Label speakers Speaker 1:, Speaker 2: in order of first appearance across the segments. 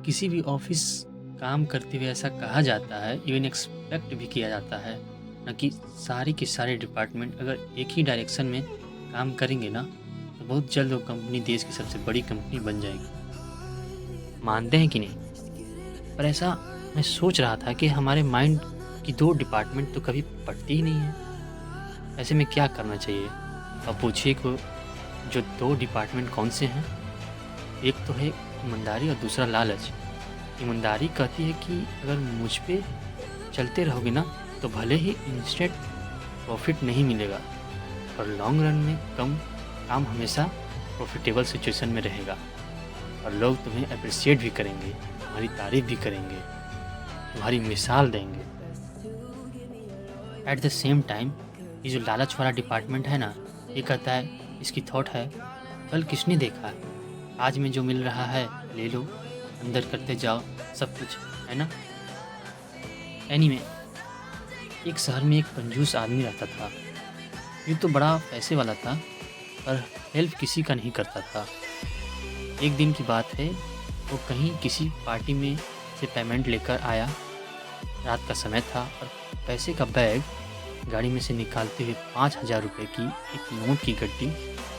Speaker 1: किसी भी ऑफिस काम करते हुए ऐसा कहा जाता है, इवन एक्सपेक्ट भी किया जाता है ना कि सारे के सारे डिपार्टमेंट अगर एक ही डायरेक्शन में काम करेंगे ना, तो बहुत जल्द वो कंपनी देश की सबसे बड़ी कंपनी बन जाएगी। मानते हैं कि नहीं? पर ऐसा मैं सोच रहा था कि हमारे माइंड की 2 डिपार्टमेंट तो कभी पड़ती ही नहीं है। ऐसे में क्या करना चाहिए? अब पूछिए को जो 2 डिपार्टमेंट कौन से हैं? एक तो है ईमानदारी और दूसरा लालच। ईमानदारी कहती है कि अगर मुझ पे चलते रहोगे ना, तो भले ही इंस्टेंट प्रॉफिट नहीं मिलेगा, पर लॉन्ग रन में कम काम हमेशा प्रॉफिटेबल सिचुएशन में रहेगा और लोग तुम्हें अप्रिशिएट भी करेंगे, तुम्हारी तारीफ भी करेंगे, तुम्हारी मिसाल देंगे। एट द सेम टाइम ये जो लालच वाला डिपार्टमेंट है ना, ये कहता है, इसकी थॉट है, कल किसने देखा, आज में जो मिल रहा है ले लो, अंदर करते जाओ सब कुछ, है ना। एनीवे, एक शहर में एक कंजूस आदमी रहता था। ये तो बड़ा पैसे वाला था, पर हेल्प किसी का नहीं करता था। एक दिन की बात है, वो कहीं किसी पार्टी में से पेमेंट लेकर आया। रात का समय था और पैसे का बैग गाड़ी में से निकालते हुए 5,000 रुपये की एक नोट की गड्डी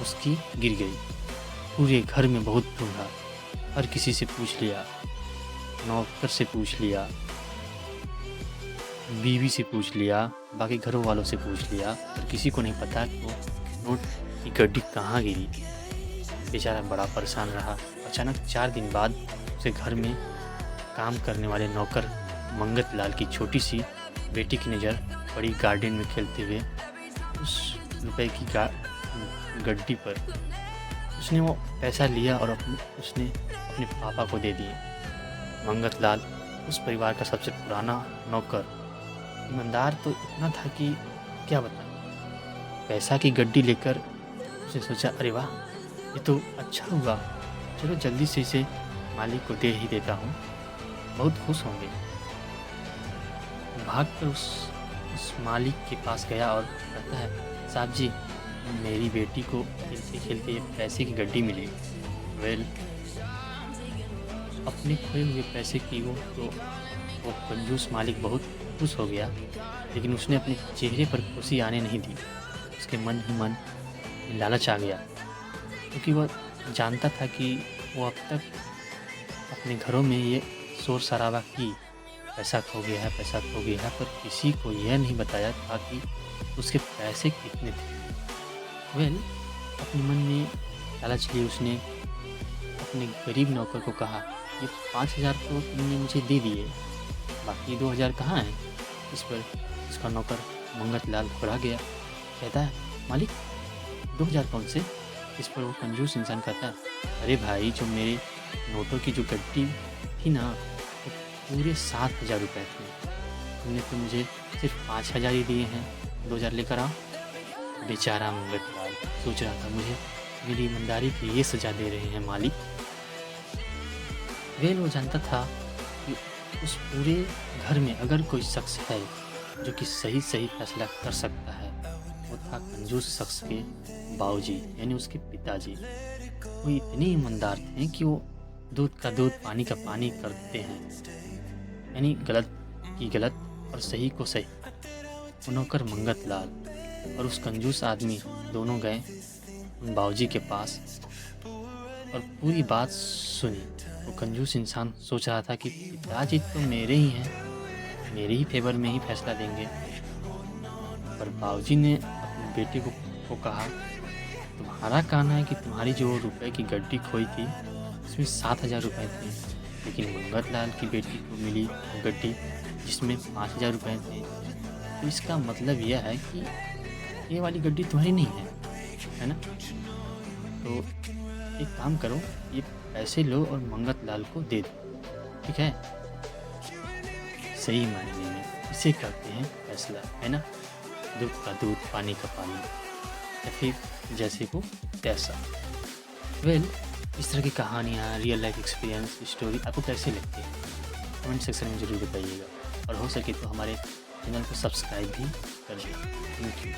Speaker 1: उसकी गिर गई। पूरे घर में बहुत ढूंढा, हर किसी से पूछ लिया, नौकर से पूछ लिया, बीवी से पूछ लिया, बाकी घरों वालों से पूछ लिया, पर किसी को नहीं पता कि वो नोट की गड्डी कहाँ गिरी। बेचारा बड़ा परेशान रहा। अचानक 4 दिन बाद उसे घर में काम करने वाले नौकर मंगत लाल की छोटी सी बेटी की नज़र पड़ी गार्डन में खेलते हुए उस रुपए की गड्डी पर। उसने वो पैसा लिया और उसने अपने पापा को दे दिए। मंगत लाल उस परिवार का सबसे पुराना नौकर, ईमानदार तो इतना था कि क्या बता। पैसा की गड्डी लेकर उसने सोचा, अरे वाह, ये तो अच्छा हुआ, चलो जल्दी से इसे मालिक को दे ही देता हूँ, बहुत खुश होंगे। भागकर उस मालिक के पास गया और कहता है, साहब जी, मेरी बेटी को खेलते खेलते पैसे की गड्डी मिली। वेल, अपने खोए हुए पैसे की वो कंजूस मालिक बहुत खुश हो गया, लेकिन उसने अपने चेहरे पर खुशी आने नहीं दी। उसके मन ही मन लालच आ गया, क्योंकि वह जानता था कि वो अब तक अपने घरों में ये शोर शराबा की, पैसा खो गया है, पैसा खो गया है, पर किसी को यह नहीं बताया था कि उसके पैसे कितने थे। वेल, अपने मन में लालच लिए उसने अपने गरीब नौकर को कहा, ये 5,000 तो तुमने मुझे दे दिए, बाकी 2,000 कहाँ हैं? इस पर उसका नौकर मंगत लाल घबरा गया। कहता है, मालिक 2,000 कौन से? इस पर वो कंजूस इंसान कहता है, अरे भाई, जो मेरे नोटों की जो गड्डी थी ना, वो पूरे 7,000 रुपये थे। तुमने तो मुझे सिर्फ 5,000 ही दिए हैं, 2,000 लेकर आओ। बेचारा मंगत लाल सोच रहा था, मुझे मेरी ईमानदारी की ये सजा दे रहे हैं मालिक। वेल, वो जानता था कि उस पूरे घर में अगर कोई शख्स है जो कि सही फैसला कर सकता है, वो था कंजूस शख्स के बाबूजी, यानी उसके पिताजी। वो इतने ईमानदार थे कि वो दूध का दूध, पानी का पानी करते हैं, यानी गलत की गलत और सही को सही। वो नौकर मंगत लाल और उस कंजूस आदमी दोनों गए उन बाबूजी के पास और पूरी बात सुनी। वो कंजूस इंसान सोच रहा था कि पिताजी तो मेरे ही हैं, मेरे ही फेवर में ही फैसला देंगे, पर बाबूजी ने अपने बेटे को कहा, तुम्हारा कहना है कि तुम्हारी जो रुपए की गड्डी खोई थी उसमें 7,000 रुपये थे, लेकिन मंगत लाल की बेटी को मिली गड्डी जिसमें 5,000 रुपये थे, तो इसका मतलब यह है कि ये वाली गड्डी तुम्हारी नहीं है ना। तो एक काम करो, ये पैसे लो और मंगत लाल को दे दो, ठीक है। सही मायने में इसे कहते हैं फैसला, है ना। दूध का दूध, पानी का पानी, या फिर जैसे को तैसा। वेल, इस तरह की कहानियाँ, रियल लाइफ एक्सपीरियंस, स्टोरी आपको कैसे लगती है, कमेंट सेक्शन में ज़रूर बताइएगा, और हो सके तो हमारे चैनल को सब्सक्राइब भी कर दें। Thank you.